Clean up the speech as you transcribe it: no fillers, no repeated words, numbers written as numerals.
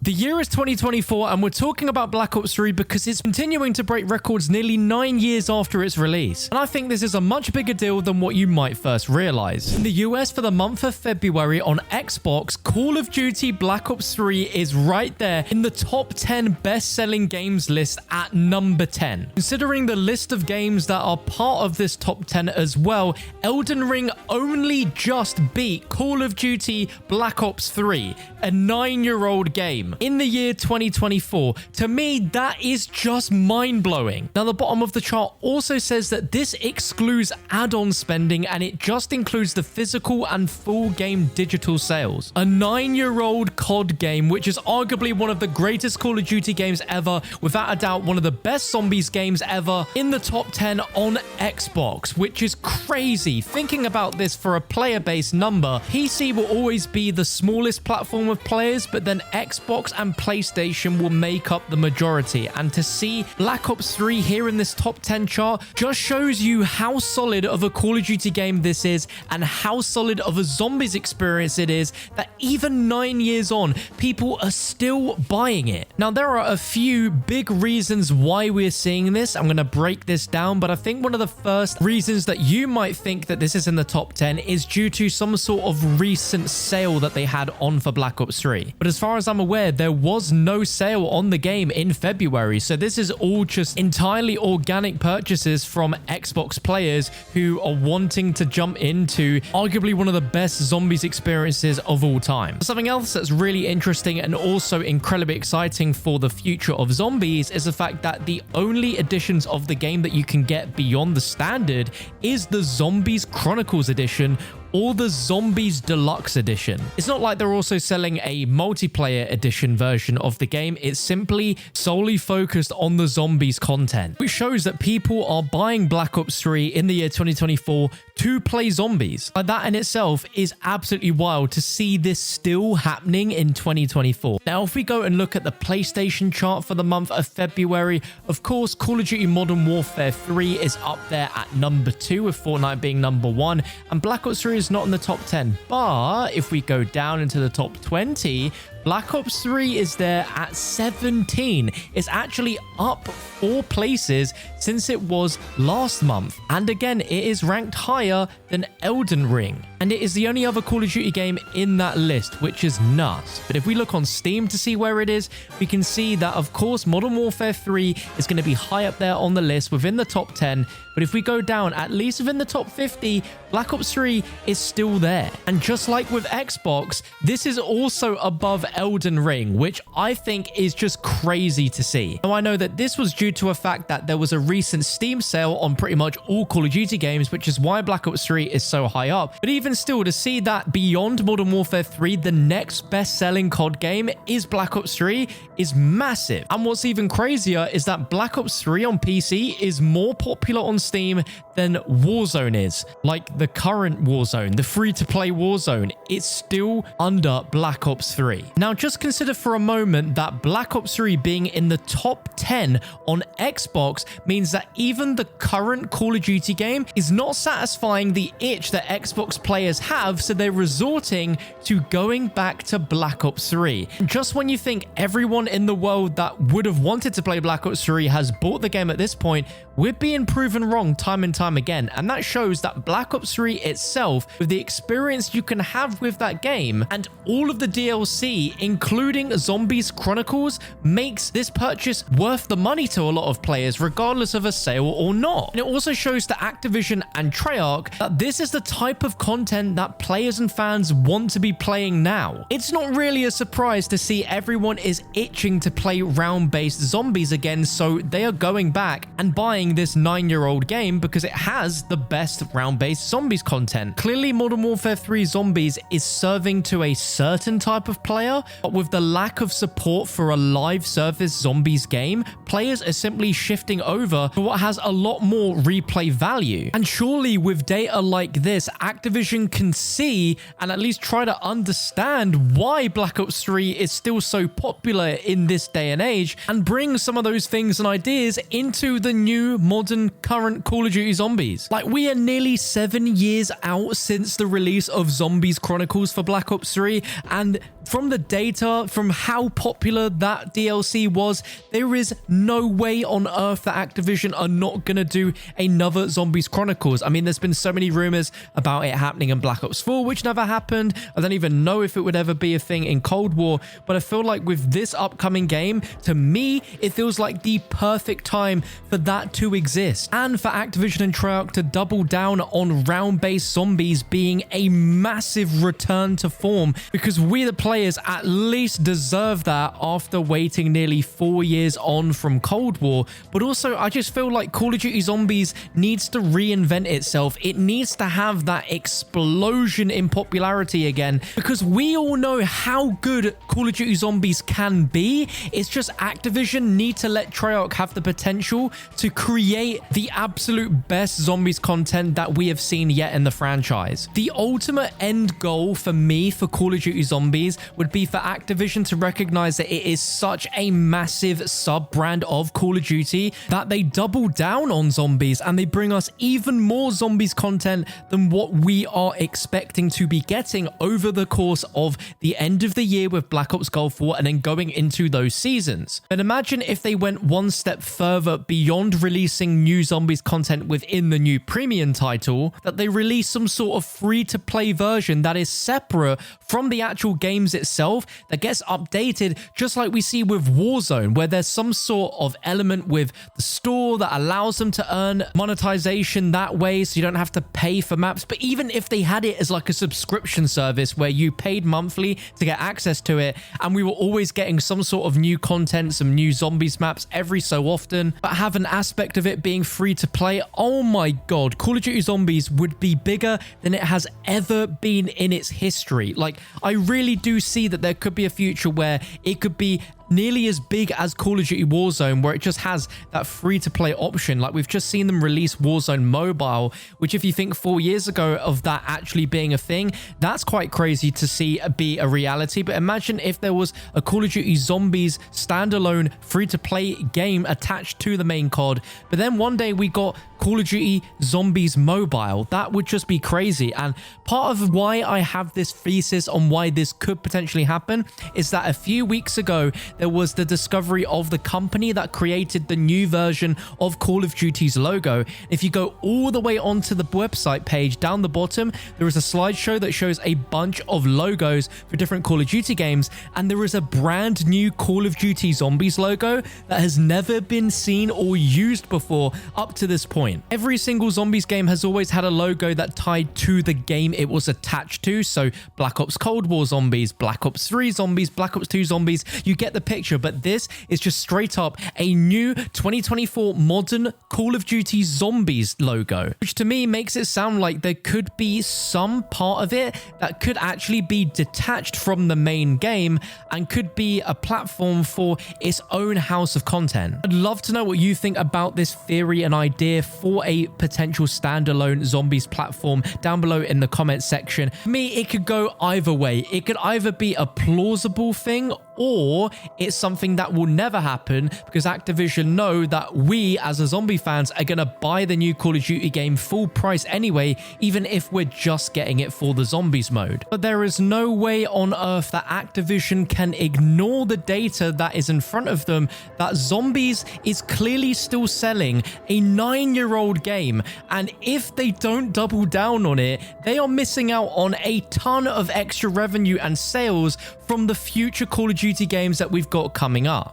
The year is 2024 and we're talking about Black Ops 3 because it's continuing to break records nearly 9 years after its release. And I think this is a much bigger deal than what you might first realize. In the US for the month of February on Xbox, Call of Duty Black Ops 3 is right there in the top 10 best-selling games list at number 10. Considering the list of games that are part of this top 10 as well, Elden Ring only just beat Call of Duty Black Ops 3, a 9-year-old game, in the year 2024. To me, that is just mind-blowing. Now, the bottom of the chart also says that this excludes add-on spending and it just includes the physical and full game digital sales. A 9-year-old COD game, which is arguably one of the greatest Call of Duty games ever, without a doubt one of the best zombies games ever, in the top 10 on Xbox, which is crazy. Thinking about this for a player-based number, PC will always be the smallest platform of players, but then Xbox and PlayStation will make up the majority. And to see Black Ops 3 here in this top 10 chart just shows you how solid of a Call of Duty game this is and how solid of a zombies experience it is, that even 9 years on, people are still buying it. Now, there are a few big reasons why we're seeing this. I'm going to break this down, but I think one of the first reasons that you might think that this is in the top 10 is due to some sort of recent sale that they had on for Black Ops 3. But as far as I'm aware, there was no sale on the game in February, so this is all just entirely organic purchases from Xbox players who are wanting to jump into arguably one of the best zombies experiences of all time. Something else that's really interesting and also incredibly exciting for the future of zombies is the fact that the only editions of the game that you can get beyond the standard is the Zombies Chronicles edition, or the Zombies Deluxe Edition. It's not like they're also selling a multiplayer edition version of the game. It's simply solely focused on the zombies content, which shows that people are buying Black Ops 3 in the year 2024 to play zombies. Like, that in itself is absolutely wild to see this still happening in 2024. Now, if we go and look at the PlayStation chart for the month of February, of course, Call of Duty Modern Warfare 3 is up there at number 2, with Fortnite being number 1, and Black Ops 3 is not in the top 10. But if we go down into the top 20, Black Ops 3 is there at 17. It's actually up 4 places since it was last month. And again, it is ranked higher than Elden Ring. And it is the only other Call of Duty game in that list, which is nuts. But if we look on Steam to see where it is, we can see that, of course, Modern Warfare 3 is going to be high up there on the list within the top 10. But if we go down, at least within the top 50, Black Ops 3 is still there. And just like with Xbox, this is also above Elden Ring, which I think is just crazy to see. Now, I know that this was due to a fact that there was a recent Steam sale on pretty much all Call of Duty games, which is why Black Ops 3 is so high up. But even still, to see that beyond Modern Warfare 3, the next best-selling COD game is Black Ops 3 is massive. And what's even crazier is that Black Ops 3 on PC is more popular on Steam than Warzone is. Like the current Warzone, the free-to-play Warzone, it's still under Black Ops 3. Now, just consider for a moment that Black Ops 3 being in the top 10 on Xbox means that even the current Call of Duty game is not satisfying the itch that Xbox players have, so they're resorting to going back to Black Ops 3. And just when you think everyone in the world that would have wanted to play Black Ops 3 has bought the game at this point, we're being proven wrong time and time again. And that shows that Black Ops 3 itself, with the experience you can have with that game and all of the DLC, including Zombies Chronicles, makes this purchase worth the money to a lot of players, regardless of a sale or not. And it also shows to Activision and Treyarch that this is the type of content that players and fans want to be playing now. It's not really a surprise to see everyone is itching to play round-based zombies again, so they are going back and buying this 9-year-old game because it has the best round-based zombies content. Clearly, Modern Warfare 3 Zombies is serving to a certain type of player, but with the lack of support for a live service zombies game, players are simply shifting over to what has a lot more replay value. And surely with data like this, Activision can see and at least try to understand why Black Ops 3 is still so popular in this day and age, and bring some of those things and ideas into the new modern current Call of Duty Zombies. Like, we are nearly 7 years out since the release of Zombies Chronicles for Black Ops 3, and from the data, from how popular that DLC was, there is no way on earth that Activision are not going to do another Zombies Chronicles. I mean, there's been so many rumors about it happening in Black Ops 4, which never happened. I don't even know if it would ever be a thing in Cold War, but I feel like with this upcoming game, to me, it feels like the perfect time for that to exist, and for Activision and Treyarch to double down on round-based zombies being a massive return to form, because we the players at least deserve that after waiting nearly 4 years on from Cold War. But also, I just feel like Call of Duty Zombies needs to reinvent itself. It needs to have that explosion in popularity again, because we all know how good Call of Duty Zombies can be. It's just Activision need to let Treyarch have the potential to create the absolute best zombies content that we have seen yet in the franchise. The ultimate end goal for me for Call of Duty Zombies would be for Activision to recognize that it is such a massive sub-brand of Call of Duty that they double down on zombies and they bring us even more zombies content than what we are expecting to be getting over the course of the end of the year with Black Ops Gulf War and then going into those seasons. But imagine if they went one step further beyond releasing new zombies content within the new premium title, that they release some sort of free-to-play version that is separate from the actual games itself, that gets updated just like we see with Warzone, where there's some sort of element with the store that allows them to earn monetization that way, so you don't have to pay for maps. But even if they had it as like a subscription service where you paid monthly to get access to it, and we were always getting some sort of new content, some new zombies maps every so often, but have an aspect of it being free to play, oh my god, Call of Duty Zombies would be bigger than it has ever been in its history. Like, I really do see that there could be a future where it could be nearly as big as Call of Duty Warzone, where it just has that free-to-play option. Like, we've just seen them release Warzone Mobile, which if you think 4 years ago of that actually being a thing, that's quite crazy to see be a reality. But imagine if there was a Call of Duty Zombies standalone free-to-play game attached to the main COD, but then one day we got Call of Duty Zombies Mobile. That would just be crazy. And part of why I have this thesis on why this could potentially happen is that a few weeks ago, there was the discovery of the company that created the new version of Call of Duty's logo. If you go all the way onto the website page, down the bottom, there is a slideshow that shows a bunch of logos for different Call of Duty games, and there is a brand new Call of Duty Zombies logo that has never been seen or used before up to this point. Every single Zombies game has always had a logo that tied to the game it was attached to. So Black Ops Cold War Zombies, Black Ops 3 Zombies, Black Ops 2 Zombies, you get the picture. But this is just straight up a new 2024 modern Call of Duty Zombies logo, which to me makes it sound like there could be some part of it that could actually be detached from the main game and could be a platform for its own house of content. I'd love to know what you think about this theory and idea for a potential standalone zombies platform down below in the comment section. For me, it could go either way. It could either be a plausible thing, or it's something that will never happen because Activision know that we as a zombie fans are going to buy the new Call of Duty game full price anyway, even if we're just getting it for the zombies mode. But there is no way on earth that Activision can ignore the data that is in front of them, that zombies is clearly still selling a 9-year-old game, and if they don't double down on it, they are missing out on a ton of extra revenue and sales from the future Call of Duty games that we've got coming up.